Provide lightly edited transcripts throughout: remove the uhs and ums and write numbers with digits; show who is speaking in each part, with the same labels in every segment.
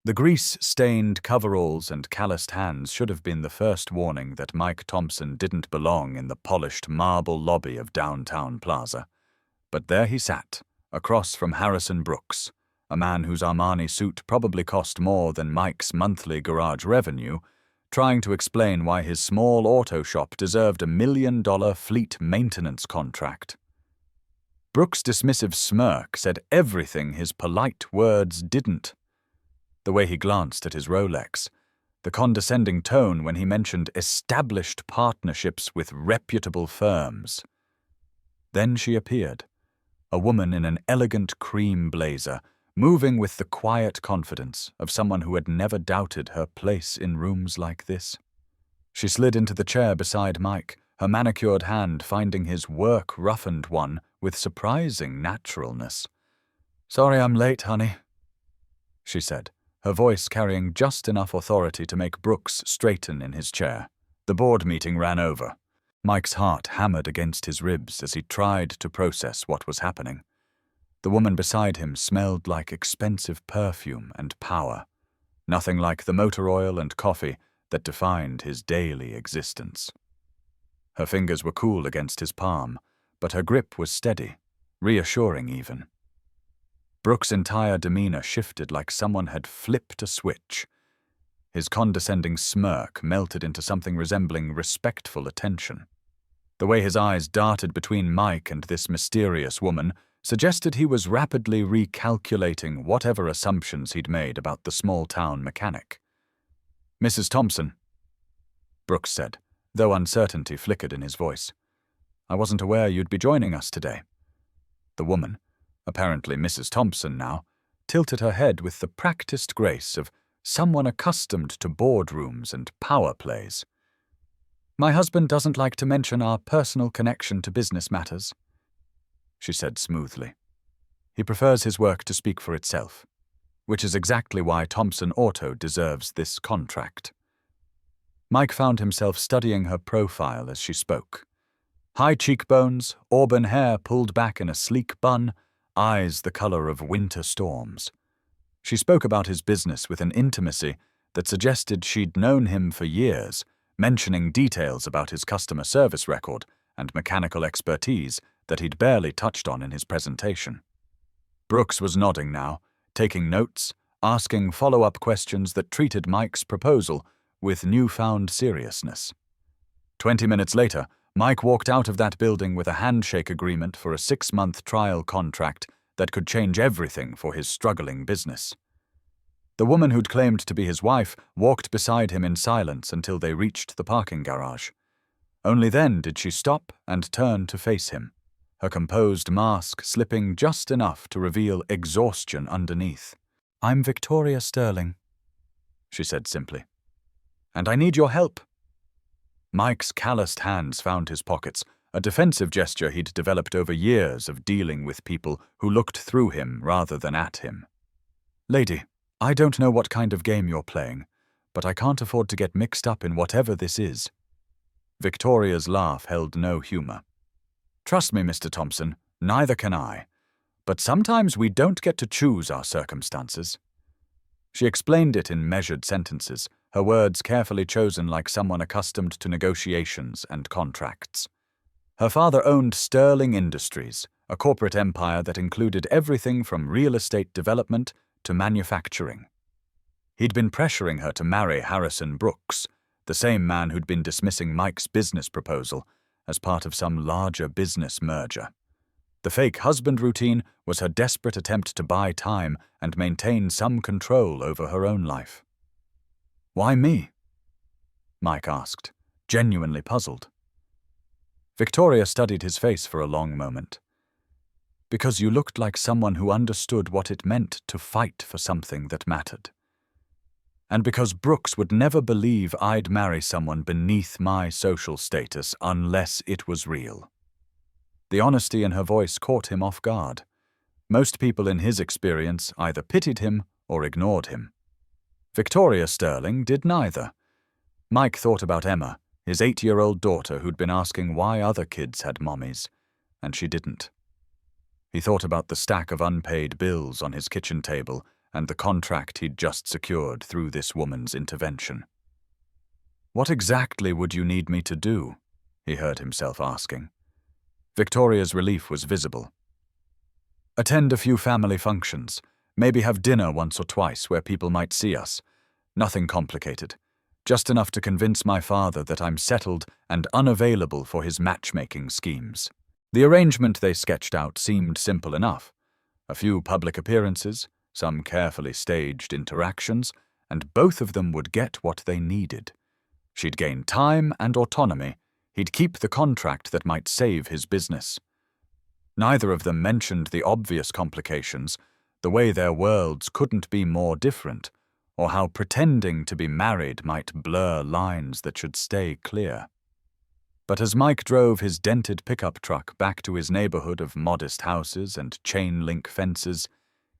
Speaker 1: The grease-stained coveralls and calloused hands should have been the first warning that Mike Thompson didn't belong in the polished marble lobby of downtown Plaza. But there he sat, across from Harrison Brooks, a man whose Armani suit probably cost more than Mike's monthly garage revenue, trying to explain why his small auto shop deserved $1 million fleet maintenance contract. Brooks' dismissive smirk said everything his polite words didn't. The way he glanced at his Rolex, the condescending tone when he mentioned established partnerships with reputable firms. Then she appeared, a woman in an elegant cream blazer, moving with the quiet confidence of someone who had never doubted her place in rooms like this. She slid into the chair beside Mike, her manicured hand finding his work-roughened one with surprising naturalness. "Sorry I'm late, honey," she said, her voice carrying just enough authority to make Brooks straighten in his chair. The board meeting ran over. Mike's heart hammered against his ribs as he tried to process what was happening. The woman beside him smelled like expensive perfume and power, nothing like the motor oil and coffee that defined his daily existence. Her fingers were cool against his palm, but her grip was steady, reassuring even. Brooks' entire demeanor shifted like someone had flipped a switch. His condescending smirk melted into something resembling respectful attention. The way his eyes darted between Mike and this mysterious woman suggested he was rapidly recalculating whatever assumptions he'd made about the small-town mechanic. "Mrs. Thompson," Brooks said, though uncertainty flickered in his voice. "I wasn't aware you'd be joining us today." The woman, apparently Mrs. Thompson now, tilted her head with the practiced grace of someone accustomed to boardrooms and power plays. "My husband doesn't like to mention our personal connection to business matters," she said smoothly. "He prefers his work to speak for itself, which is exactly why Thompson Auto deserves this contract." Mike found himself studying her profile as she spoke. High cheekbones, auburn hair pulled back in a sleek bun, eyes the color of winter storms. She spoke about his business with an intimacy that suggested she'd known him for years, mentioning details about his customer service record and mechanical expertise that he'd barely touched on in his presentation. Brooks was nodding now, taking notes, asking follow-up questions that treated Mike's proposal with newfound seriousness. 20 minutes later, Mike walked out of that building with a handshake agreement for a 6-month trial contract that could change everything for his struggling business. The woman who'd claimed to be his wife walked beside him in silence until they reached the parking garage. Only then did she stop and turn to face him, her composed mask slipping just enough to reveal exhaustion underneath. "I'm Victoria Sterling," she said simply. "And I need your help." Mike's calloused hands found his pockets, a defensive gesture he'd developed over years of dealing with people who looked through him rather than at him. "Lady, I don't know what kind of game you're playing, but I can't afford to get mixed up in whatever this is." Victoria's laugh held no humor. "Trust me, Mr. Thompson, neither can I. But sometimes we don't get to choose our circumstances." She explained it in measured sentences, her words carefully chosen like someone accustomed to negotiations and contracts. Her father owned Sterling Industries, a corporate empire that included everything from real estate development to manufacturing. He'd been pressuring her to marry Harrison Brooks, the same man who'd been dismissing Mike's business proposal as part of some larger business merger. The fake husband routine was her desperate attempt to buy time and maintain some control over her own life. "Why me?" Mike asked, genuinely puzzled. Victoria studied his face for a long moment. "Because you looked like someone who understood what it meant to fight for something that mattered. And because Brooks would never believe I'd marry someone beneath my social status unless it was real." The honesty in her voice caught him off guard. Most people in his experience either pitied him or ignored him. Victoria Sterling did neither. Mike thought about Emma, his 8-year-old daughter who'd been asking why other kids had mommies, and she didn't. He thought about the stack of unpaid bills on his kitchen table and the contract he'd just secured through this woman's intervention. "What exactly would you need me to do?" he heard himself asking. Victoria's relief was visible. "Attend a few family functions, maybe have dinner once or twice where people might see us. Nothing complicated. Just enough to convince my father that I'm settled and unavailable for his matchmaking schemes." The arrangement they sketched out seemed simple enough. A few public appearances, some carefully staged interactions, and both of them would get what they needed. She'd gain time and autonomy. He'd keep the contract that might save his business. Neither of them mentioned the obvious complications, the way their worlds couldn't be more different, or how pretending to be married might blur lines that should stay clear. But as Mike drove his dented pickup truck back to his neighborhood of modest houses and chain-link fences,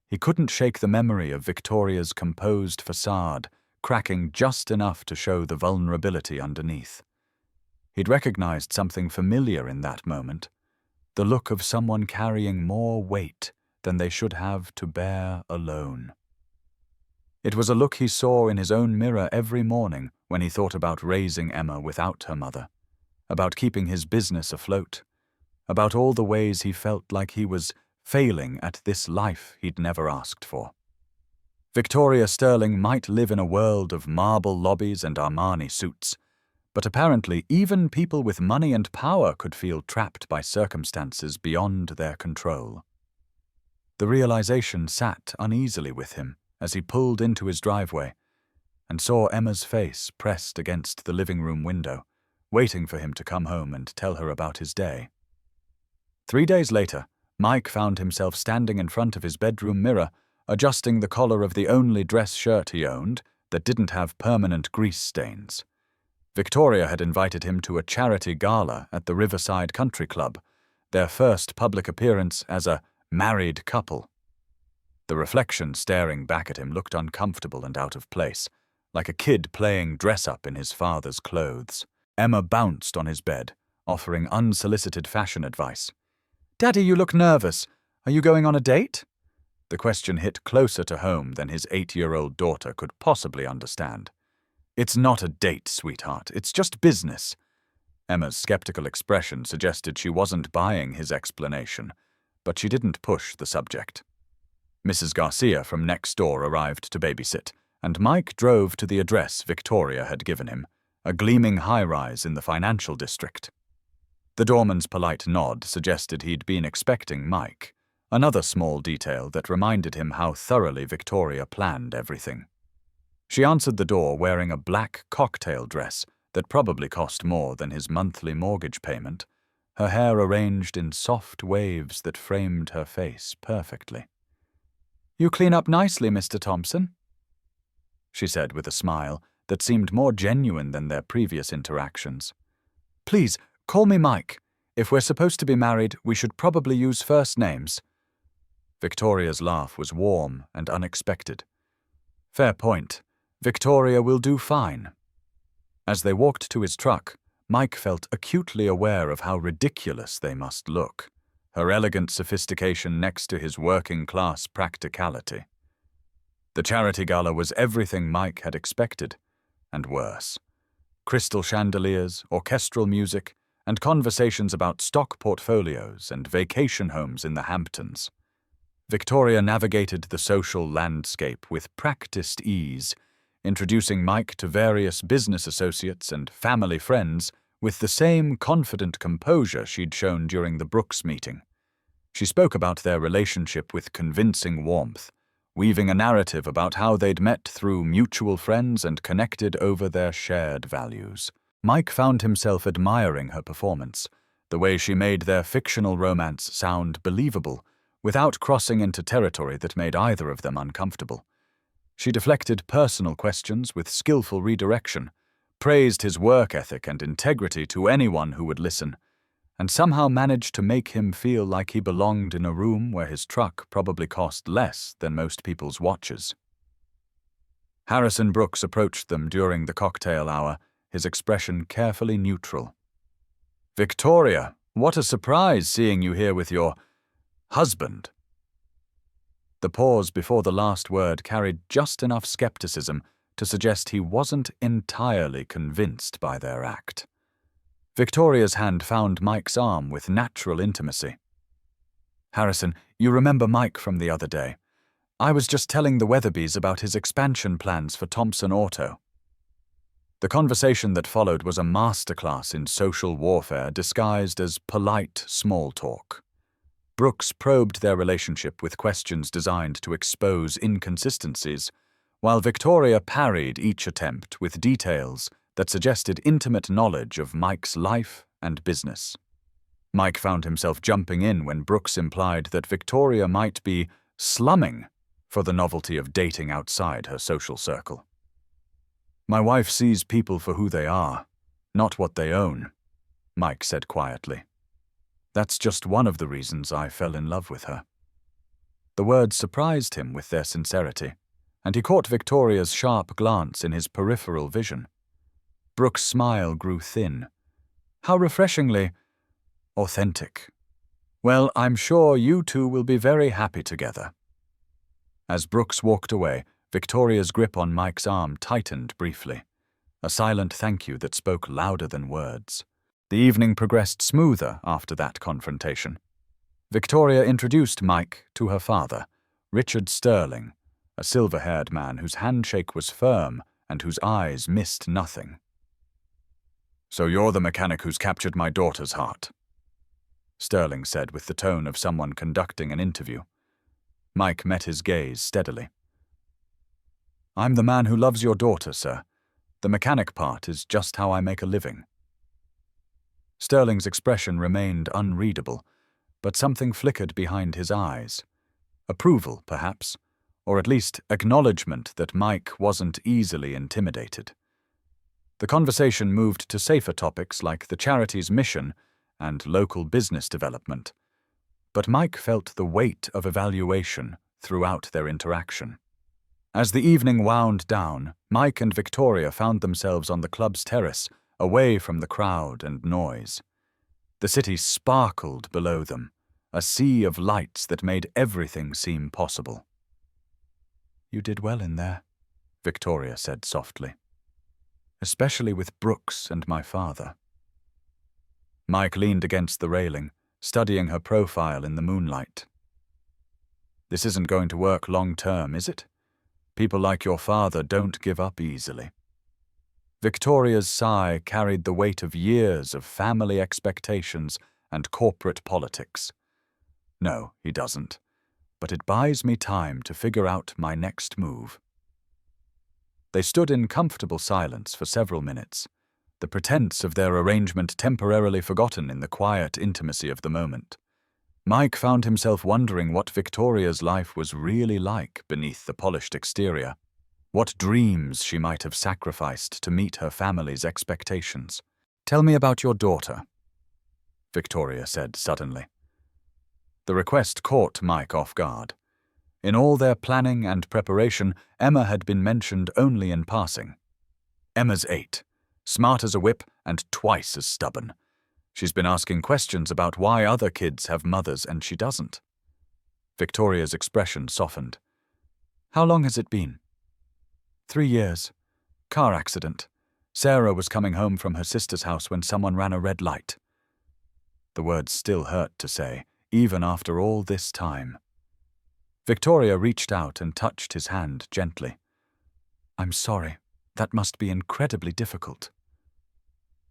Speaker 1: he couldn't shake the memory of Victoria's composed facade, cracking just enough to show the vulnerability underneath. He'd recognized something familiar in that moment, the look of someone carrying more weight than they should have to bear alone. It was a look he saw in his own mirror every morning when he thought about raising Emma without her mother, about keeping his business afloat, about all the ways he felt like he was failing at this life he'd never asked for. Victoria Sterling might live in a world of marble lobbies and Armani suits, but apparently even people with money and power could feel trapped by circumstances beyond their control. The realization sat uneasily with him as he pulled into his driveway and saw Emma's face pressed against the living room window, waiting for him to come home and tell her about his day. 3 days later, Mike found himself standing in front of his bedroom mirror, adjusting the collar of the only dress shirt he owned that didn't have permanent grease stains. Victoria had invited him to a charity gala at the Riverside Country Club, their first public appearance as a married couple. The reflection staring back at him looked uncomfortable and out of place, like a kid playing dress-up in his father's clothes. Emma bounced on his bed, offering unsolicited fashion advice. "Daddy, you look nervous. Are you going on a date?" The question hit closer to home than his 8-year-old daughter could possibly understand. "It's not a date, sweetheart. It's just business." Emma's skeptical expression suggested she wasn't buying his explanation, but she didn't push the subject. Mrs. Garcia from next door arrived to babysit, and Mike drove to the address Victoria had given him, a gleaming high-rise in the financial district. The doorman's polite nod suggested he'd been expecting Mike, another small detail that reminded him how thoroughly Victoria planned everything. She answered the door wearing a black cocktail dress that probably cost more than his monthly mortgage payment, her hair arranged in soft waves that framed her face perfectly. "You clean up nicely, Mr. Thompson," she said with a smile that seemed more genuine than their previous interactions. "Please, call me Mike. If we're supposed to be married, we should probably use first names." Victoria's laugh was warm and unexpected. "Fair point. Victoria will do fine." As they walked to his truck, Mike felt acutely aware of how ridiculous they must look, her elegant sophistication next to his working-class practicality. The charity gala was everything Mike had expected, and worse. Crystal chandeliers, orchestral music, and conversations about stock portfolios and vacation homes in the Hamptons. Victoria navigated the social landscape with practiced ease, introducing Mike to various business associates and family friends with the same confident composure she'd shown during the Brooks meeting. She spoke about their relationship with convincing warmth, weaving a narrative about how they'd met through mutual friends and connected over their shared values. Mike found himself admiring her performance, the way she made their fictional romance sound believable, without crossing into territory that made either of them uncomfortable. She deflected personal questions with skillful redirection, praised his work ethic and integrity to anyone who would listen, and somehow managed to make him feel like he belonged in a room where his truck probably cost less than most people's watches. Harrison Brooks approached them during the cocktail hour, his expression carefully neutral. "Victoria, what a surprise seeing you here with your husband." The pause before the last word carried just enough skepticism to suggest he wasn't entirely convinced by their act. Victoria's hand found Mike's arm with natural intimacy. "Harrison, you remember Mike from the other day. I was just telling the Weatherbys about his expansion plans for Thompson Auto." The conversation that followed was a masterclass in social warfare disguised as polite small talk. Brooks probed their relationship with questions designed to expose inconsistencies, while Victoria parried each attempt with details that suggested intimate knowledge of Mike's life and business. Mike found himself jumping in when Brooks implied that Victoria might be slumming for the novelty of dating outside her social circle. "My wife sees people for who they are, not what they own," Mike said quietly. "That's just one of the reasons I fell in love with her." The words surprised him with their sincerity, and he caught Victoria's sharp glance in his peripheral vision. Brooks' smile grew thin. How refreshingly authentic. "Well, I'm sure you two will be very happy together." As Brooks walked away, Victoria's grip on Mike's arm tightened briefly, a silent thank you that spoke louder than words. The evening progressed smoother after that confrontation. Victoria introduced Mike to her father, Richard Sterling, a silver-haired man whose handshake was firm and whose eyes missed nothing. "So you're the mechanic who's captured my daughter's heart," Sterling said with the tone of someone conducting an interview. Mike met his gaze steadily. "I'm the man who loves your daughter, sir. The mechanic part is just how I make a living." Sterling's expression remained unreadable, but something flickered behind his eyes. Approval, perhaps, or at least acknowledgement that Mike wasn't easily intimidated. The conversation moved to safer topics like the charity's mission and local business development, but Mike felt the weight of evaluation throughout their interaction. As the evening wound down, Mike and Victoria found themselves on the club's terrace, away from the crowd and noise. The city sparkled below them, a sea of lights that made everything seem possible. "You did well in there," Victoria said softly. "Especially with Brooks and my father." Mike leaned against the railing, studying her profile in the moonlight. "This isn't going to work long-term, is it? People like your father don't give up easily." Victoria's sigh carried the weight of years of family expectations and corporate politics. "No, he doesn't. But it buys me time to figure out my next move." They stood in comfortable silence for several minutes, the pretense of their arrangement temporarily forgotten in the quiet intimacy of the moment. Mike found himself wondering what Victoria's life was really like beneath the polished exterior. What dreams she might have sacrificed to meet her family's expectations. "Tell me about your daughter," Victoria said suddenly. The request caught Mike off guard. In all their planning and preparation, Emma had been mentioned only in passing. "Emma's 8, smart as a whip and twice as stubborn. She's been asking questions about why other kids have mothers and she doesn't." Victoria's expression softened. "How long has it been?" 3 years. Car accident. Sarah was coming home from her sister's house when someone ran a red light." The words still hurt to say, even after all this time. Victoria reached out and touched his hand gently. "I'm sorry. That must be incredibly difficult."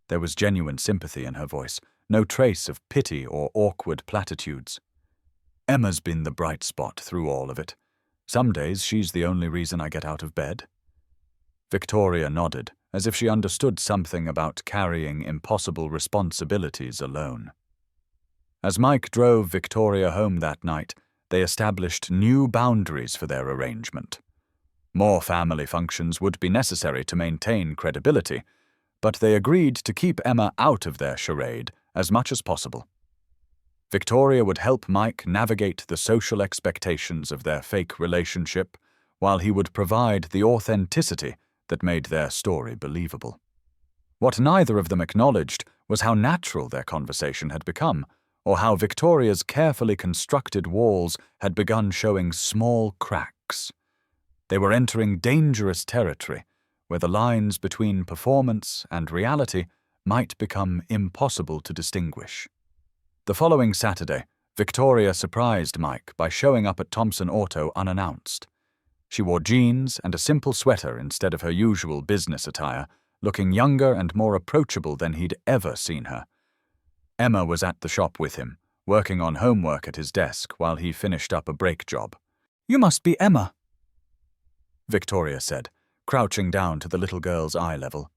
Speaker 1: There was genuine sympathy in her voice, no trace of pity or awkward platitudes. "Emma's been the bright spot through all of it. Some days she's the only reason I get out of bed." Victoria nodded, as if she understood something about carrying impossible responsibilities alone. As Mike drove Victoria home that night, they established new boundaries for their arrangement. More family functions would be necessary to maintain credibility, but they agreed to keep Emma out of their charade as much as possible. Victoria would help Mike navigate the social expectations of their fake relationship, while he would provide the authenticity that made their story believable. What neither of them acknowledged was how natural their conversation had become, or how Victoria's carefully constructed walls had begun showing small cracks. They were entering dangerous territory, where the lines between performance and reality might become impossible to distinguish. The following Saturday, Victoria surprised Mike by showing up at Thompson Auto unannounced. She wore jeans and a simple sweater instead of her usual business attire, looking younger and more approachable than he'd ever seen her. Emma was at the shop with him, working on homework at his desk while he finished up a brake job. "You must be Emma," Victoria said, crouching down to the little girl's eye level.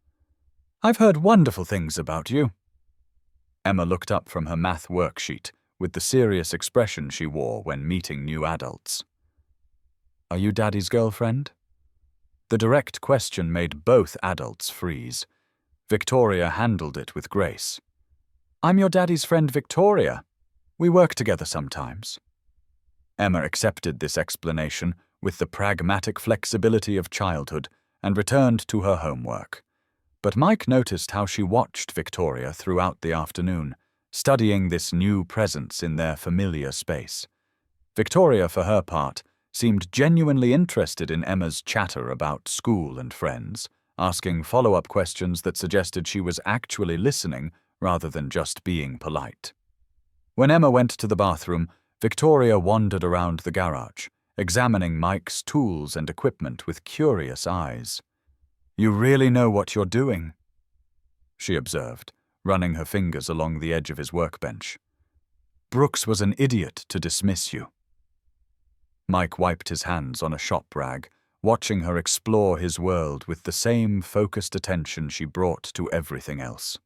Speaker 1: "I've heard wonderful things about you." Emma looked up from her math worksheet with the serious expression she wore when meeting new adults. "Are you Daddy's girlfriend?" The direct question made both adults freeze. Victoria handled it with grace. "I'm your daddy's friend Victoria. We work together sometimes." Emma accepted this explanation with the pragmatic flexibility of childhood and returned to her homework. But Mike noticed how she watched Victoria throughout the afternoon, studying this new presence in their familiar space. Victoria, for her part, seemed genuinely interested in Emma's chatter about school and friends, asking follow-up questions that suggested she was actually listening rather than just being polite. When Emma went to the bathroom, Victoria wandered around the garage, examining Mike's tools and equipment with curious eyes. "You really know what you're doing," she observed, running her fingers along the edge of his workbench. "Brooks was an idiot to dismiss you." Mike wiped his hands on a shop rag, watching her explore his world with the same focused attention she brought to everything else.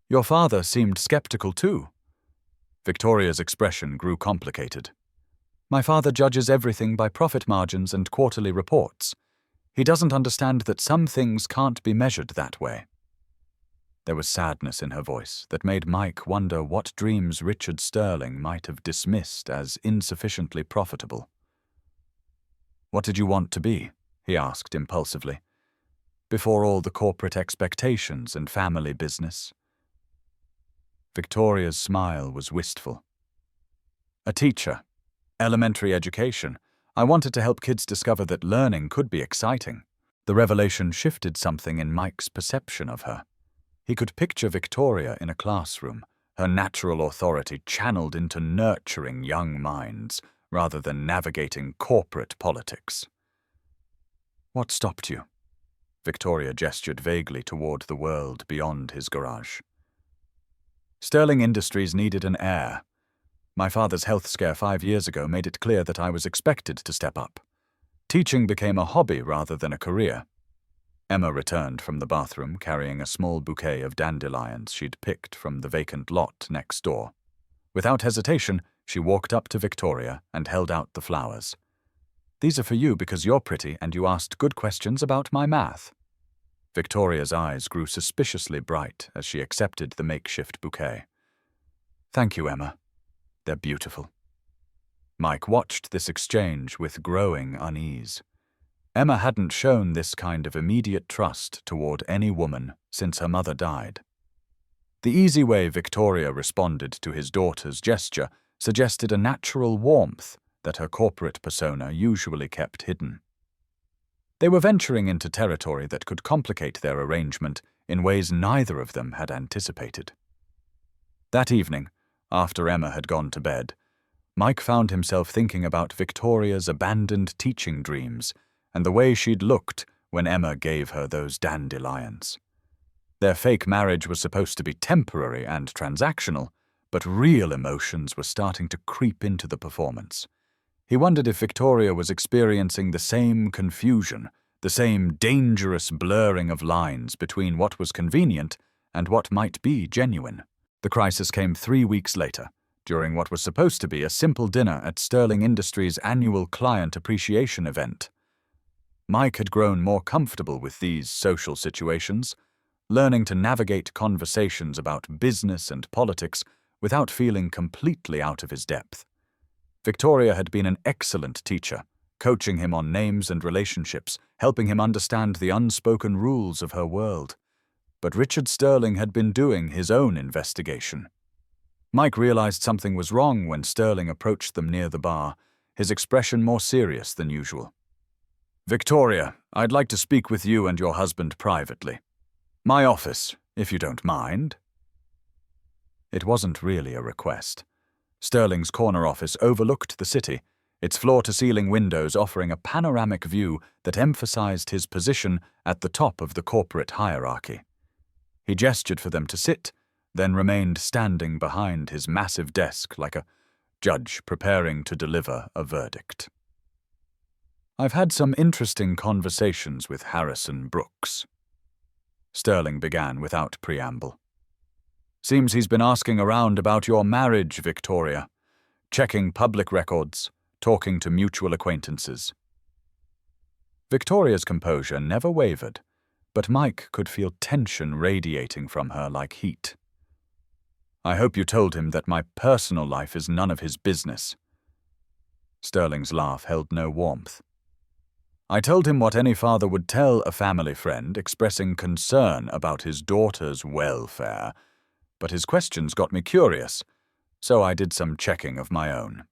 Speaker 1: "Your father seemed skeptical too." Victoria's expression grew complicated. "My father judges everything by profit margins and quarterly reports. He doesn't understand that some things can't be measured that way." There was sadness in her voice that made Mike wonder what dreams Richard Sterling might have dismissed as insufficiently profitable. "What did you want to be?" he asked impulsively. "Before all the corporate expectations and family business." Victoria's smile was wistful. "A teacher. Elementary education. I wanted to help kids discover that learning could be exciting." The revelation shifted something in Mike's perception of her. He could picture Victoria in a classroom, her natural authority channeled into nurturing young minds rather than navigating corporate politics. "What stopped you?" Victoria gestured vaguely toward the world beyond his garage. "Sterling Industries needed an heir. My father's health scare 5 years ago made it clear that I was expected to step up. Teaching became a hobby rather than a career." Emma returned from the bathroom carrying a small bouquet of dandelions she'd picked from the vacant lot next door. Without hesitation, she walked up to Victoria and held out the flowers. "These are for you because you're pretty and you asked good questions about my math." Victoria's eyes grew suspiciously bright as she accepted the makeshift bouquet. "Thank you, Emma. They're beautiful." Mike watched this exchange with growing unease. Emma hadn't shown this kind of immediate trust toward any woman since her mother died. The easy way Victoria responded to his daughter's gesture suggested a natural warmth that her corporate persona usually kept hidden. They were venturing into territory that could complicate their arrangement in ways neither of them had anticipated. That evening, after Emma had gone to bed, Mike found himself thinking about Victoria's abandoned teaching dreams and the way she'd looked when Emma gave her those dandelions. Their fake marriage was supposed to be temporary and transactional, but real emotions were starting to creep into the performance. He wondered if Victoria was experiencing the same confusion, the same dangerous blurring of lines between what was convenient and what might be genuine. The crisis came 3 weeks later, during what was supposed to be a simple dinner at Sterling Industries' annual client appreciation event. Mike had grown more comfortable with these social situations, learning to navigate conversations about business and politics without feeling completely out of his depth. Victoria had been an excellent teacher, coaching him on names and relationships, helping him understand the unspoken rules of her world. But Richard Sterling had been doing his own investigation. Mike realized something was wrong when Sterling approached them near the bar, his expression more serious than usual. "Victoria, I'd like to speak with you and your husband privately. My office, if you don't mind." It wasn't really a request. Sterling's corner office overlooked the city, its floor-to-ceiling windows offering a panoramic view that emphasized his position at the top of the corporate hierarchy. He gestured for them to sit, then remained standing behind his massive desk like a judge preparing to deliver a verdict. "I've had some interesting conversations with Harrison Brooks," Sterling began without preamble. "Seems he's been asking around about your marriage, Victoria, checking public records, talking to mutual acquaintances." Victoria's composure never wavered, but Mike could feel tension radiating from her like heat. "I hope you told him that my personal life is none of his business." Sterling's laugh held no warmth. "I told him what any father would tell a family friend, expressing concern about his daughter's welfare, but his questions got me curious, so I did some checking of my own."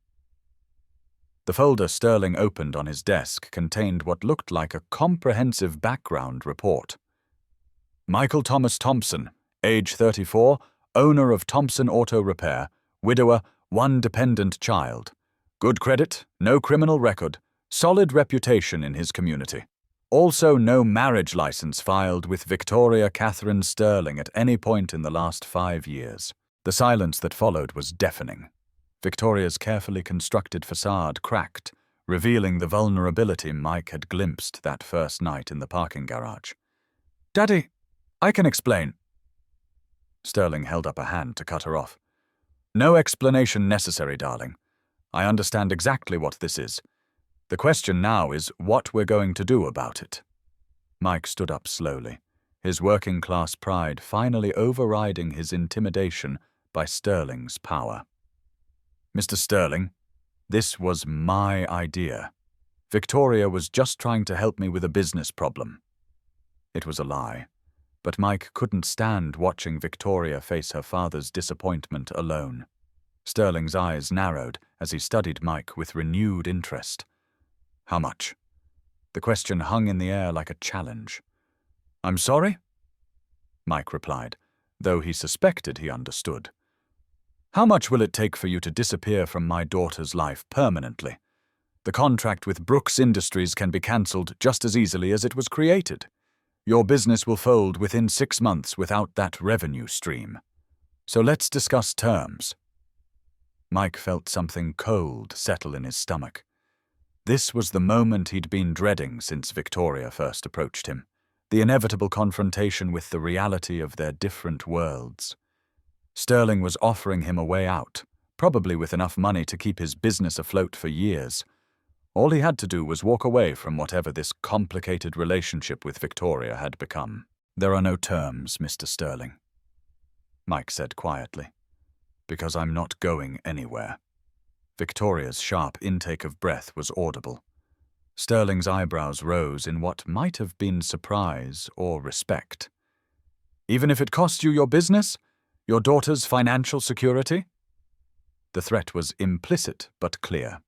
Speaker 1: The folder Sterling opened on his desk contained what looked like a comprehensive background report. Michael Thomas Thompson, age 34, owner of Thompson Auto Repair, widower, 1 dependent child. Good credit, no criminal record, solid reputation in his community. Also no marriage license filed with Victoria Catherine Sterling at any point in the last 5 years. The silence that followed was deafening. Victoria's carefully constructed facade cracked, revealing the vulnerability Mike had glimpsed that first night in the parking garage. "Daddy, I can explain." Sterling held up a hand to cut her off. "No explanation necessary, darling. I understand exactly what this is. The question now is what we're going to do about it." Mike stood up slowly, his working-class pride finally overriding his intimidation by Sterling's power. "Mr. Sterling, this was my idea. Victoria was just trying to help me with a business problem." It was a lie, but Mike couldn't stand watching Victoria face her father's disappointment alone. Sterling's eyes narrowed as he studied Mike with renewed interest. "How much?" The question hung in the air like a challenge. "I'm sorry?" Mike replied, though he suspected he understood. "How much will it take for you to disappear from my daughter's life permanently? The contract with Brooks Industries can be cancelled just as easily as it was created. Your business will fold within 6 months without that revenue stream. So let's discuss terms." Mike felt something cold settle in his stomach. This was the moment he'd been dreading since Victoria first approached him, the inevitable confrontation with the reality of their different worlds. Sterling was offering him a way out, probably with enough money to keep his business afloat for years. All he had to do was walk away from whatever this complicated relationship with Victoria had become. "There are no terms, Mr. Sterling," Mike said quietly, "because I'm not going anywhere." Victoria's sharp intake of breath was audible. Sterling's eyebrows rose in what might have been surprise or respect. "Even if it cost you your business? Your daughter's financial security?" The threat was implicit but clear.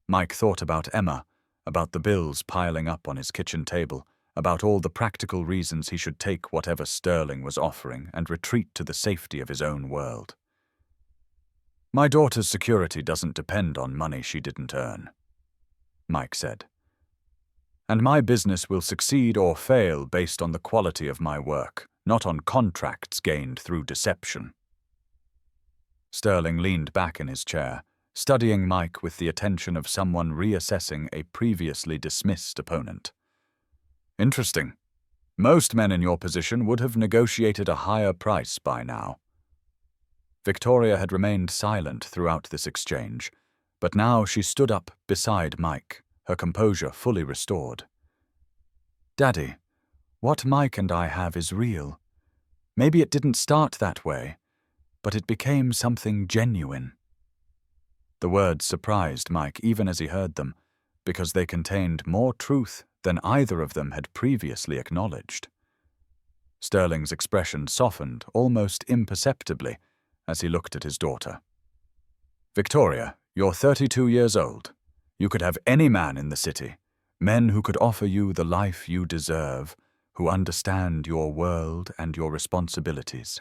Speaker 1: Mike thought about Emma, about the bills piling up on his kitchen table, about all the practical reasons he should take whatever Sterling was offering and retreat to the safety of his own world. "My daughter's security doesn't depend on money she didn't earn," Mike said. "And my business will succeed or fail based on the quality of my work, not on contracts gained through deception." Sterling leaned back in his chair, studying Mike with the attention of someone reassessing a previously dismissed opponent. "Interesting. Most men in your position would have negotiated a higher price by now." Victoria had remained silent throughout this exchange, but now she stood up beside Mike, her composure fully restored. "Daddy, what Mike and I have is real. Maybe it didn't start that way, but it became something genuine." The words surprised Mike even as he heard them, because they contained more truth than either of them had previously acknowledged. Sterling's expression softened almost imperceptibly as he looked at his daughter. "Victoria, you're 32 years old. You could have any man in the city, men who could offer you the life you deserve, who understand your world and your responsibilities."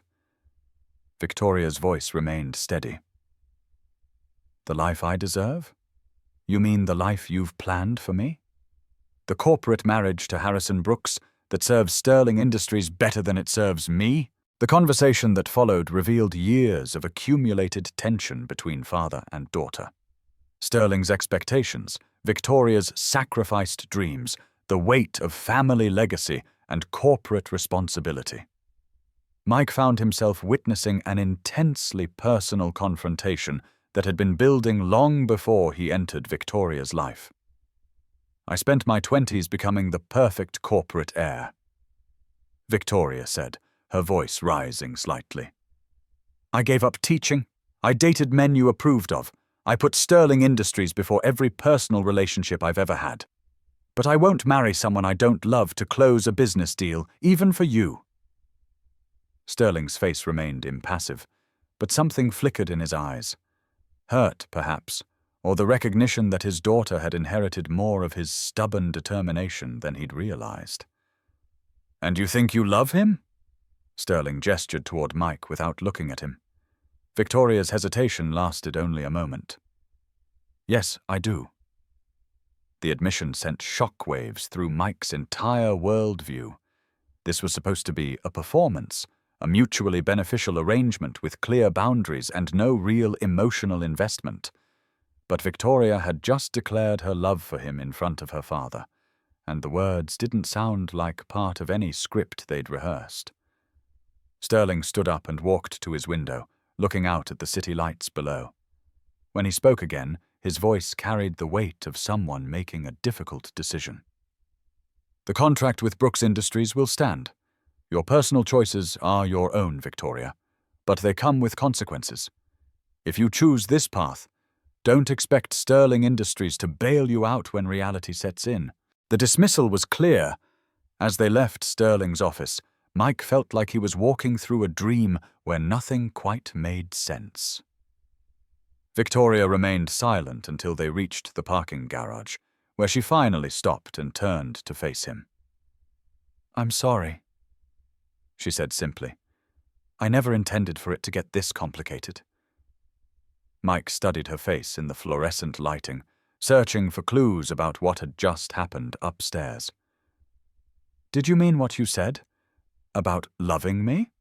Speaker 1: Victoria's voice remained steady. "The life I deserve? You mean the life you've planned for me? The corporate marriage to Harrison Brooks that serves Sterling Industries better than it serves me?" The conversation that followed revealed years of accumulated tension between father and daughter. Sterling's expectations, Victoria's sacrificed dreams, the weight of family legacy and corporate responsibility. Mike found himself witnessing an intensely personal confrontation that had been building long before he entered Victoria's life. "I spent my 20s becoming the perfect corporate heir," Victoria said, her voice rising slightly. "I gave up teaching. I dated men you approved of. I put Sterling Industries before every personal relationship I've ever had. But I won't marry someone I don't love to close a business deal, even for you." Sterling's face remained impassive, but something flickered in his eyes. Hurt, perhaps, or the recognition that his daughter had inherited more of his stubborn determination than he'd realized. "And you think you love him?" Sterling gestured toward Mike without looking at him. Victoria's hesitation lasted only a moment. "Yes, I do." The admission sent shockwaves through Mike's entire worldview. This was supposed to be a performance, a mutually beneficial arrangement with clear boundaries and no real emotional investment. But Victoria had just declared her love for him in front of her father, and the words didn't sound like part of any script they'd rehearsed. Sterling stood up and walked to his window, looking out at the city lights below. When he spoke again, his voice carried the weight of someone making a difficult decision. "The contract with Brooks Industries will stand. Your personal choices are your own, Victoria, but they come with consequences. If you choose this path, don't expect Sterling Industries to bail you out when reality sets in." The dismissal was clear. As they left Sterling's office, Mike felt like he was walking through a dream where nothing quite made sense. Victoria remained silent until they reached the parking garage, where she finally stopped and turned to face him. "I'm sorry," she said simply. "I never intended for it to get this complicated." Mike studied her face in the fluorescent lighting, searching for clues about what had just happened upstairs. "Did you mean what you said? About loving me?"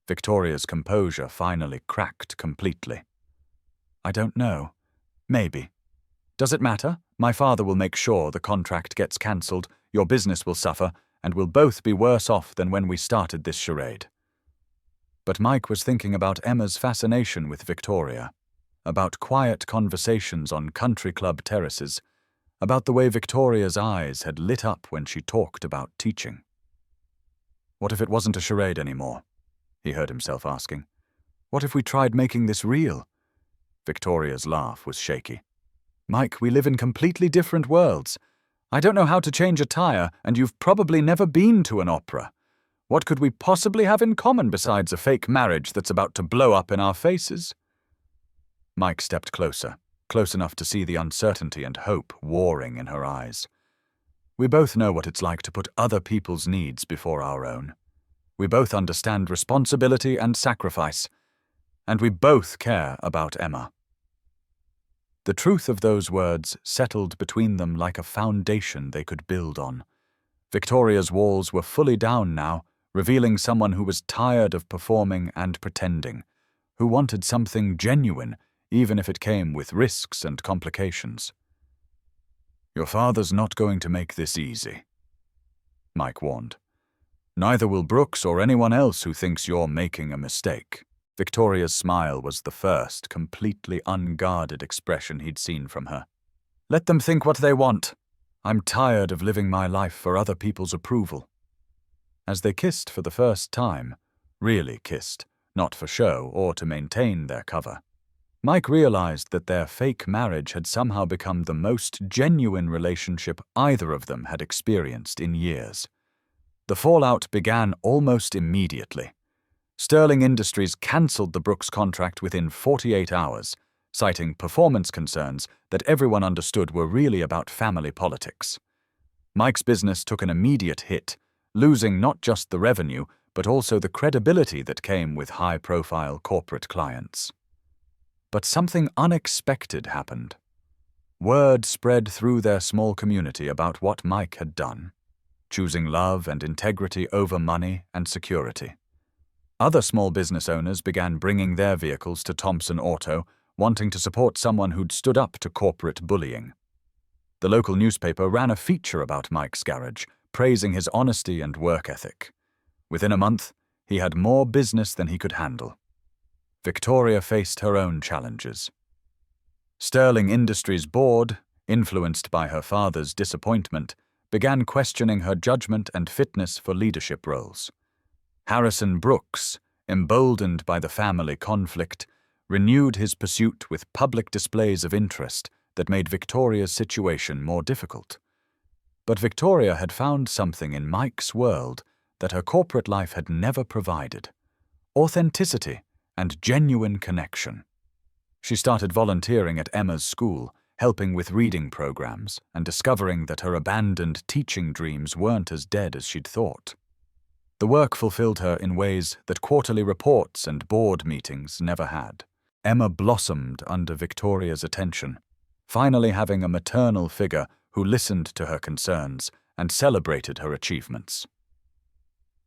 Speaker 1: Victoria's composure finally cracked completely. "I don't know. Maybe. Does it matter? My father will make sure the contract gets cancelled, your business will suffer, and we'll both be worse off than when we started this charade." But Mike was thinking about Emma's fascination with Victoria, about quiet conversations on country club terraces, about the way Victoria's eyes had lit up when she talked about teaching. "What if it wasn't a charade anymore?" he heard himself asking. "What if we tried making this real?" Victoria's laugh was shaky. "Mike, we live in completely different worlds. I don't know how to change a tire, and you've probably never been to an opera. What could we possibly have in common besides a fake marriage that's about to blow up in our faces?" Mike stepped closer, close enough to see the uncertainty and hope warring in her eyes. "We both know what it's like to put other people's needs before our own. We both understand responsibility and sacrifice, and we both care about Emma." The truth of those words settled between them like a foundation they could build on. Victoria's walls were fully down now, revealing someone who was tired of performing and pretending, who wanted something genuine, even if it came with risks and complications. "Your father's not going to make this easy," Mike warned. "Neither will Brooks or anyone else who thinks you're making a mistake." Victoria's smile was the first completely unguarded expression he'd seen from her. "Let them think what they want. I'm tired of living my life for other people's approval." As they kissed for the first time, really kissed, not for show or to maintain their cover, Mike realized that their fake marriage had somehow become the most genuine relationship either of them had experienced in years. The fallout began almost immediately. Sterling Industries cancelled the Brooks contract within 48 hours, citing performance concerns that everyone understood were really about family politics. Mike's business took an immediate hit, losing not just the revenue, but also the credibility that came with high-profile corporate clients. But something unexpected happened. Word spread through their small community about what Mike had done, choosing love and integrity over money and security. Other small business owners began bringing their vehicles to Thompson Auto, wanting to support someone who'd stood up to corporate bullying. The local newspaper ran a feature about Mike's garage, praising his honesty and work ethic. Within a month, he had more business than he could handle. Victoria faced her own challenges. Sterling Industries' board, influenced by her father's disappointment, began questioning her judgment and fitness for leadership roles. Harrison Brooks, emboldened by the family conflict, renewed his pursuit with public displays of interest that made Victoria's situation more difficult. But Victoria had found something in Mike's world that her corporate life had never provided: authenticity and genuine connection. She started volunteering at Emma's school, helping with reading programs, and discovering that her abandoned teaching dreams weren't as dead as she'd thought. The work fulfilled her in ways that quarterly reports and board meetings never had. Emma blossomed under Victoria's attention, finally having a maternal figure who listened to her concerns and celebrated her achievements.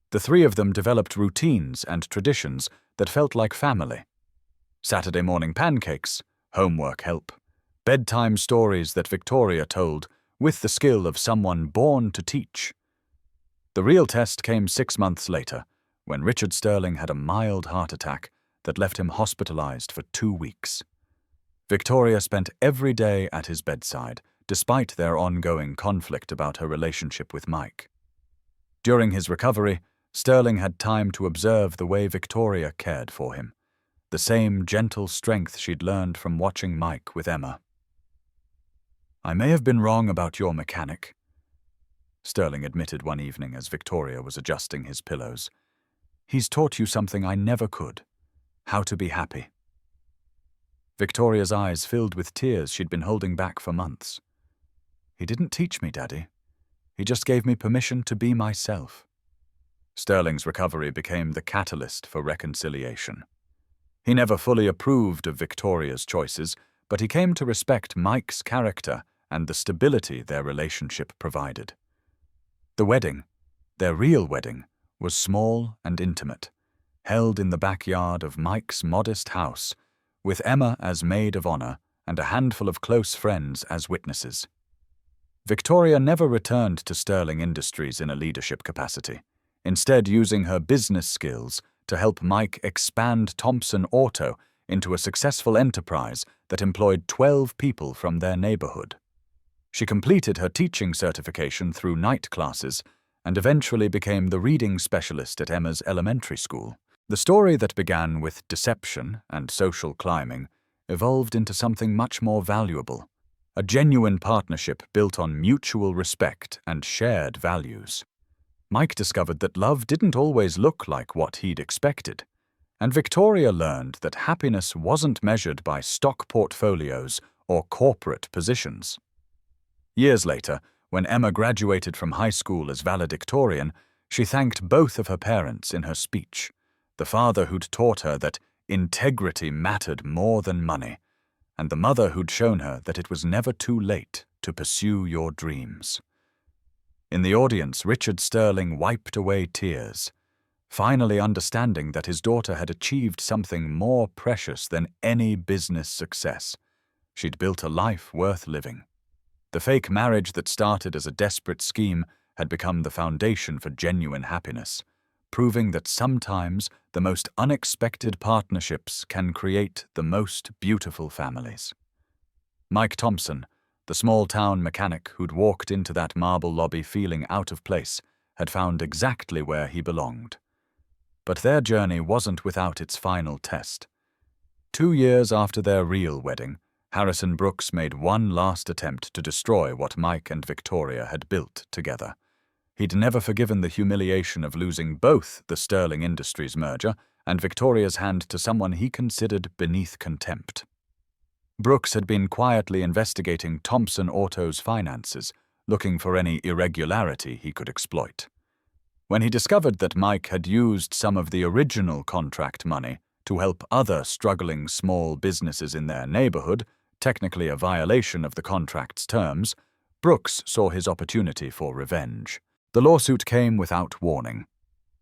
Speaker 1: The three of them developed routines and traditions that felt like family. Saturday morning pancakes, homework help, bedtime stories that Victoria told with the skill of someone born to teach. The real test came 6 months later, when Richard Sterling had a mild heart attack that left him hospitalized for 2 weeks. Victoria spent every day at his bedside, despite their ongoing conflict about her relationship with Mike. During his recovery, Sterling had time to observe the way Victoria cared for him, the same gentle strength she'd learned from watching Mike with Emma. "I may have been wrong about your mechanic," Sterling admitted one evening as Victoria was adjusting his pillows. "He's taught you something I never could: how to be happy." Victoria's eyes filled with tears she'd been holding back for months. "He didn't teach me, Daddy. He just gave me permission to be myself." Sterling's recovery became the catalyst for reconciliation. He never fully approved of Victoria's choices, but he came to respect Mike's character and the stability their relationship provided. The wedding, their real wedding, was small and intimate, held in the backyard of Mike's modest house, with Emma as maid of honor and a handful of close friends as witnesses. Victoria never returned to Sterling Industries in a leadership capacity, instead using her business skills to help Mike expand Thompson Auto into a successful enterprise that employed 12 people from their neighborhood. She completed her teaching certification through night classes and eventually became the reading specialist at Emma's elementary school. The story that began with deception and social climbing evolved into something much more valuable: a genuine partnership built on mutual respect and shared values. Mike discovered that love didn't always look like what he'd expected, and Victoria learned that happiness wasn't measured by stock portfolios or corporate positions. Years later, when Emma graduated from high school as valedictorian, she thanked both of her parents in her speech: the father who'd taught her that integrity mattered more than money, and the mother who'd shown her that it was never too late to pursue your dreams. In the audience, Richard Sterling wiped away tears, finally understanding that his daughter had achieved something more precious than any business success. She'd built a life worth living. The fake marriage that started as a desperate scheme had become the foundation for genuine happiness, proving that sometimes the most unexpected partnerships can create the most beautiful families. Mike Thompson, the small-town mechanic who'd walked into that marble lobby feeling out of place, had found exactly where he belonged. But their journey wasn't without its final test. 2 years after their real wedding, Harrison Brooks made one last attempt to destroy what Mike and Victoria had built together. He'd never forgiven the humiliation of losing both the Sterling Industries merger and Victoria's hand to someone he considered beneath contempt. Brooks had been quietly investigating Thompson Auto's finances, looking for any irregularity he could exploit. When he discovered that Mike had used some of the original contract money to help other struggling small businesses in their neighborhood, technically a violation of the contract's terms, Brooks saw his opportunity for revenge. The lawsuit came without warning.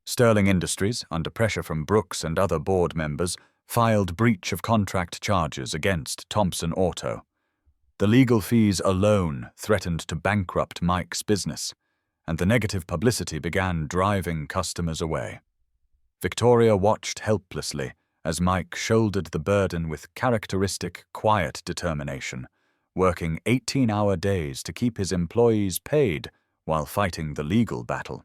Speaker 1: Sterling Industries, under pressure from Brooks and other board members, filed breach of contract charges against Thompson Auto. The legal fees alone threatened to bankrupt Mike's business, and the negative publicity began driving customers away. Victoria watched helplessly as Mike shouldered the burden with characteristic, quiet determination, working 18-hour days to keep his employees paid while fighting the legal battle.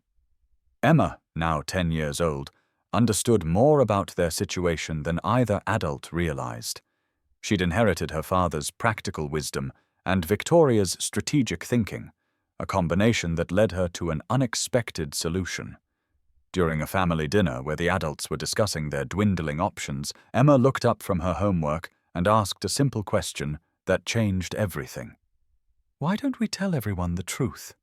Speaker 1: Emma, now 10 years old, understood more about their situation than either adult realized. She'd inherited her father's practical wisdom and Victoria's strategic thinking, a combination that led her to an unexpected solution. During a family dinner where the adults were discussing their dwindling options, Emma looked up from her homework and asked a simple question that changed everything. "Why don't we tell everyone the truth?"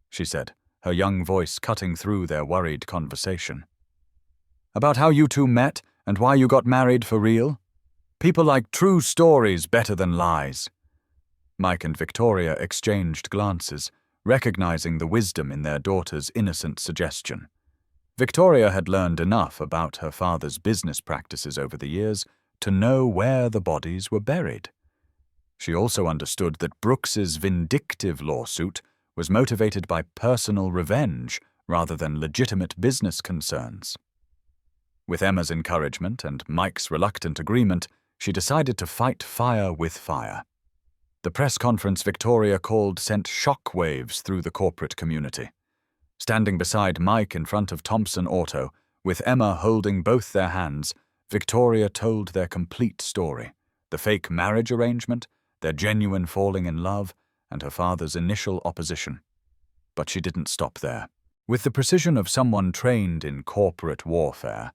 Speaker 1: she said, her young voice cutting through their worried conversation. "About how you two met and why you got married for real? People like true stories better than lies." Mike and Victoria exchanged glances, recognizing the wisdom in their daughter's innocent suggestion. Victoria had learned enough about her father's business practices over the years to know where the bodies were buried. She also understood that Brooks's vindictive lawsuit was motivated by personal revenge rather than legitimate business concerns. With Emma's encouragement and Mike's reluctant agreement, she decided to fight fire with fire. The press conference Victoria called sent shockwaves through the corporate community. Standing beside Mike in front of Thompson Auto, with Emma holding both their hands, Victoria told their complete story: the fake marriage arrangement, their genuine falling in love, and her father's initial opposition. But she didn't stop there. With the precision of someone trained in corporate warfare,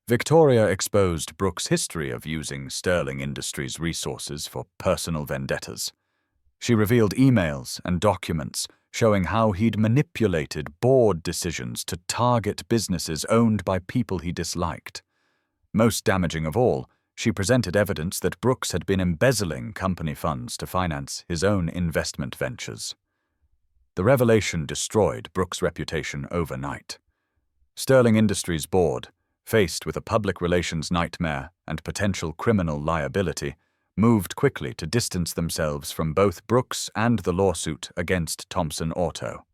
Speaker 1: Victoria exposed Brooks' history of using Sterling Industries' resources for personal vendettas. She revealed emails and documents showing how he'd manipulated board decisions to target businesses owned by people he disliked. Most damaging of all, she presented evidence that Brooks had been embezzling company funds to finance his own investment ventures. The revelation destroyed Brooks' reputation overnight. Sterling Industries' board, faced with a public relations nightmare and potential criminal liability, moved quickly to distance themselves from both Brooks and the lawsuit against Thompson Auto.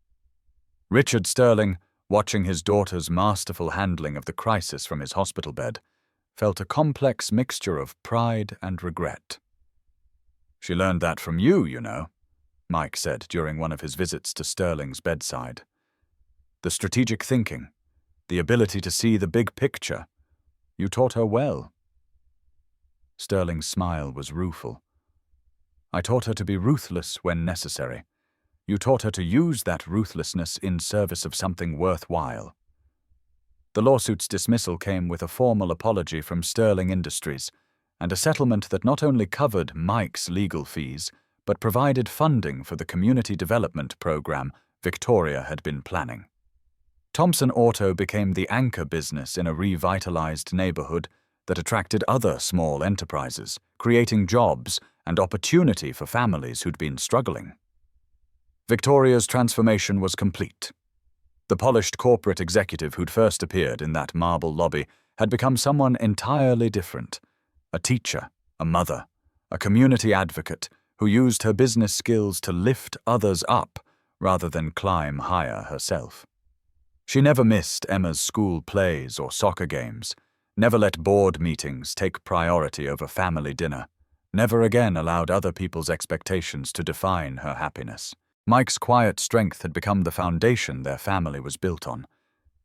Speaker 1: Richard Sterling, watching his daughter's masterful handling of the crisis from his hospital bed, felt a complex mixture of pride and regret. "She learned that from you, you know," Mike said during one of his visits to Sterling's bedside. "The strategic thinking, the ability to see the big picture. You taught her well." Sterling's smile was rueful. "I taught her to be ruthless when necessary. You taught her to use that ruthlessness in service of something worthwhile." The lawsuit's dismissal came with a formal apology from Sterling Industries and a settlement that not only covered Mike's legal fees, but provided funding for the community development program Victoria had been planning. Thompson Auto became the anchor business in a revitalized neighborhood that attracted other small enterprises, creating jobs and opportunity for families who'd been struggling. Victoria's transformation was complete. The polished corporate executive who'd first appeared in that marble lobby had become someone entirely different: a teacher, a mother, a community advocate who used her business skills to lift others up rather than climb higher herself. She never missed Emma's school plays or soccer games, never let board meetings take priority over family dinner, never again allowed other people's expectations to define her happiness. Mike's quiet strength had become the foundation their family was built on.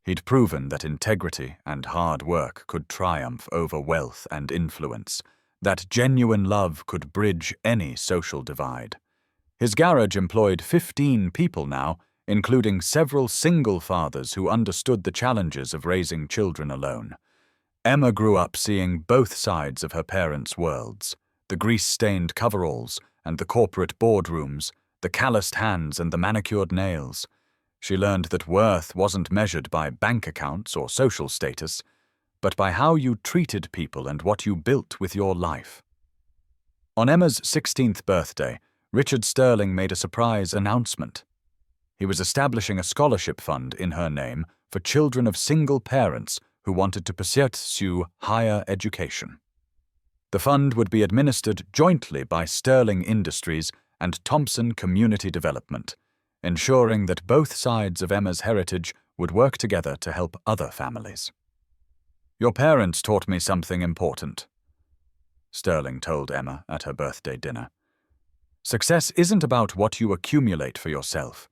Speaker 1: He'd proven that integrity and hard work could triumph over wealth and influence, that genuine love could bridge any social divide. His garage employed 15 people now, including several single fathers who understood the challenges of raising children alone. Emma grew up seeing both sides of her parents' worlds, the grease-stained coveralls and the corporate boardrooms, the calloused hands and the manicured nails. She learned that worth wasn't measured by bank accounts or social status, but by how you treated people and what you built with your life. On Emma's 16th birthday, Richard Sterling made a surprise announcement. He was establishing a scholarship fund in her name for children of single parents who wanted to pursue higher education. The fund would be administered jointly by Sterling Industries and Thompson Community Development, ensuring that both sides of Emma's heritage would work together to help other families. "Your parents taught me something important," Sterling told Emma at her birthday dinner. "Success isn't about what you accumulate for yourself.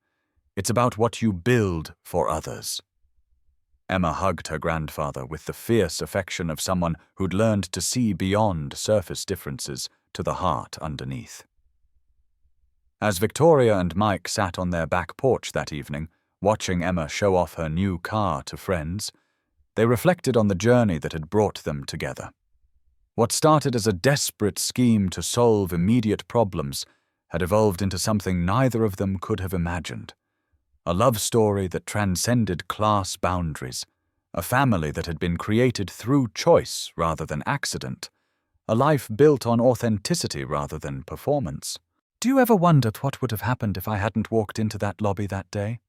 Speaker 1: It's about what you build for others." Emma hugged her grandfather with the fierce affection of someone who'd learned to see beyond surface differences to the heart underneath. As Victoria and Mike sat on their back porch that evening, watching Emma show off her new car to friends, they reflected on the journey that had brought them together. What started as a desperate scheme to solve immediate problems had evolved into something neither of them could have imagined. A love story that transcended class boundaries, a family that had been created through choice rather than accident, a life built on authenticity rather than performance. "Do you ever wondered what would have happened if I hadn't walked into that lobby that day?"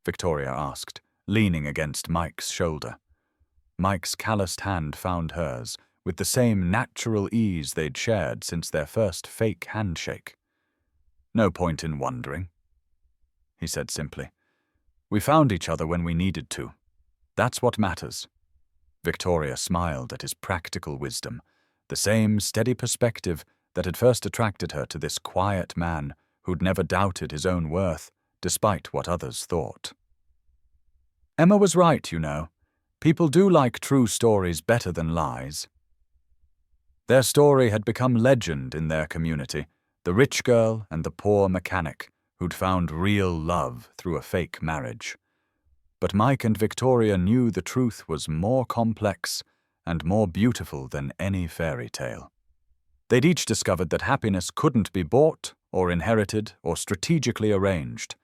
Speaker 1: Victoria asked, leaning against Mike's shoulder. Mike's calloused hand found hers, with the same natural ease they'd shared since their first fake handshake. "No point in wondering," he said simply. "We found each other when we needed to. That's what matters." Victoria smiled at his practical wisdom, the same steady perspective that had first attracted her to this quiet man who'd never doubted his own worth, despite what others thought. "Emma was right, you know. People do like true stories better than lies." Their story had become legend in their community, the rich girl and the poor mechanic who'd found real love through a fake marriage. But Mike and Victoria knew the truth was more complex and more beautiful than any fairy tale. They'd each discovered that happiness couldn't be bought or inherited or strategically arranged.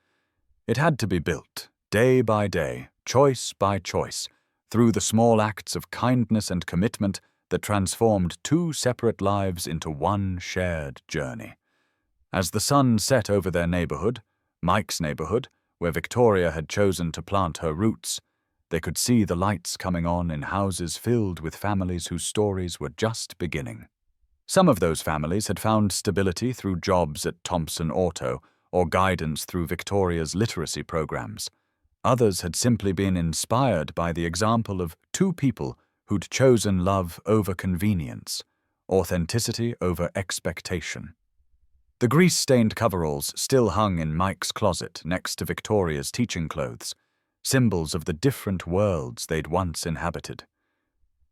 Speaker 1: It had to be built, day by day, choice by choice, through the small acts of kindness and commitment that transformed two separate lives into one shared journey. As the sun set over their neighborhood, Mike's neighborhood, where Victoria had chosen to plant her roots, they could see the lights coming on in houses filled with families whose stories were just beginning. Some of those families had found stability through jobs at Thompson Auto or guidance through Victoria's literacy programs. Others had simply been inspired by the example of two people who'd chosen love over convenience, authenticity over expectation. The grease-stained coveralls still hung in Mike's closet next to Victoria's teaching clothes, symbols of the different worlds they'd once inhabited.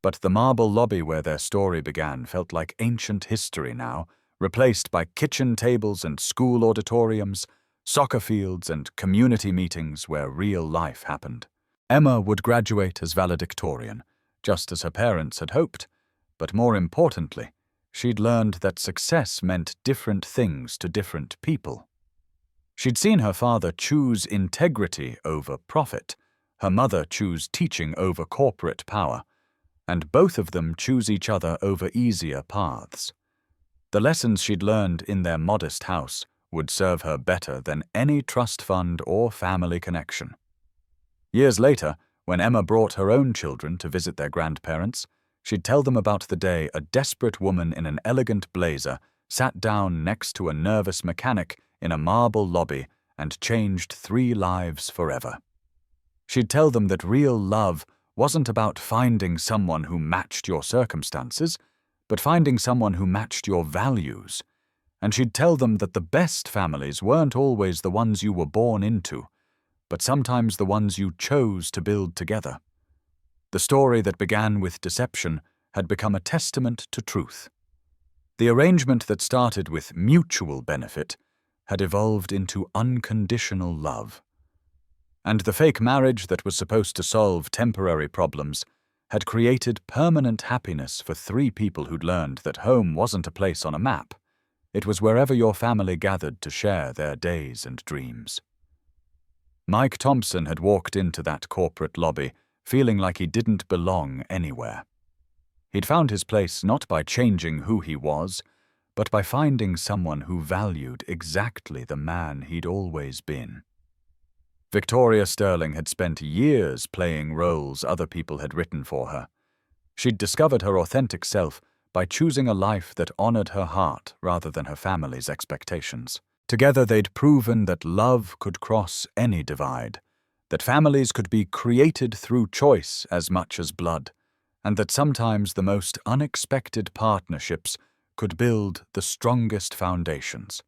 Speaker 1: But the marble lobby where their story began felt like ancient history now, replaced by kitchen tables and school auditoriums, soccer fields and community meetings where real life happened. Emma would graduate as valedictorian, just as her parents had hoped, but more importantly, she'd learned that success meant different things to different people. She'd seen her father choose integrity over profit, her mother choose teaching over corporate power, and both of them choose each other over easier paths. The lessons she'd learned in their modest house would serve her better than any trust fund or family connection. Years later, when Emma brought her own children to visit their grandparents, she'd tell them about the day a desperate woman in an elegant blazer sat down next to a nervous mechanic in a marble lobby and changed 3 lives forever. She'd tell them that real love wasn't about finding someone who matched your circumstances, but finding someone who matched your values. And she'd tell them that the best families weren't always the ones you were born into, but sometimes the ones you chose to build together. The story that began with deception had become a testament to truth. The arrangement that started with mutual benefit had evolved into unconditional love. And the fake marriage that was supposed to solve temporary problems had created permanent happiness for 3 people who'd learned that home wasn't a place on a map. It was wherever your family gathered to share their days and dreams. Mike Thompson had walked into that corporate lobby feeling like he didn't belong anywhere. He'd found his place not by changing who he was, but by finding someone who valued exactly the man he'd always been. Victoria Sterling had spent years playing roles other people had written for her. She'd discovered her authentic self by choosing a life that honored her heart rather than her family's expectations. Together they'd proven that love could cross any divide, that families could be created through choice as much as blood, and that sometimes the most unexpected partnerships could build the strongest foundations.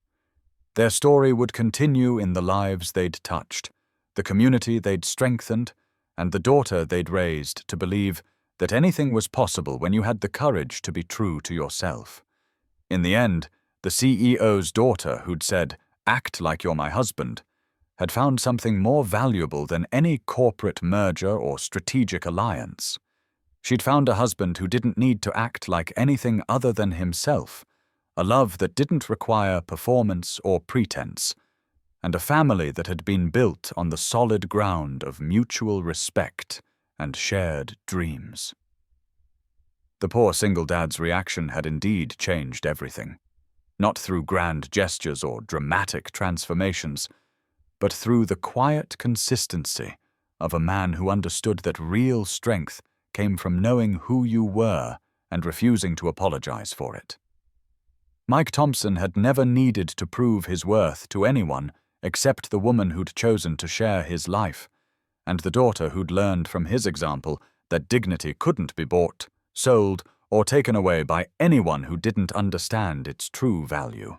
Speaker 1: Their story would continue in the lives they'd touched, the community they'd strengthened, and the daughter they'd raised to believe that anything was possible when you had the courage to be true to yourself. In the end, the CEO's daughter who'd said, "Act like you're my husband," had found something more valuable than any corporate merger or strategic alliance. She'd found a husband who didn't need to act like anything other than himself, a love that didn't require performance or pretense, and a family that had been built on the solid ground of mutual respect and shared dreams. The poor single dad's reaction had indeed changed everything, not through grand gestures or dramatic transformations, but through the quiet consistency of a man who understood that real strength came from knowing who you were and refusing to apologize for it. Mike Thompson had never needed to prove his worth to anyone except the woman who'd chosen to share his life, and the daughter who'd learned from his example that dignity couldn't be bought, sold, or taken away by anyone who didn't understand its true value.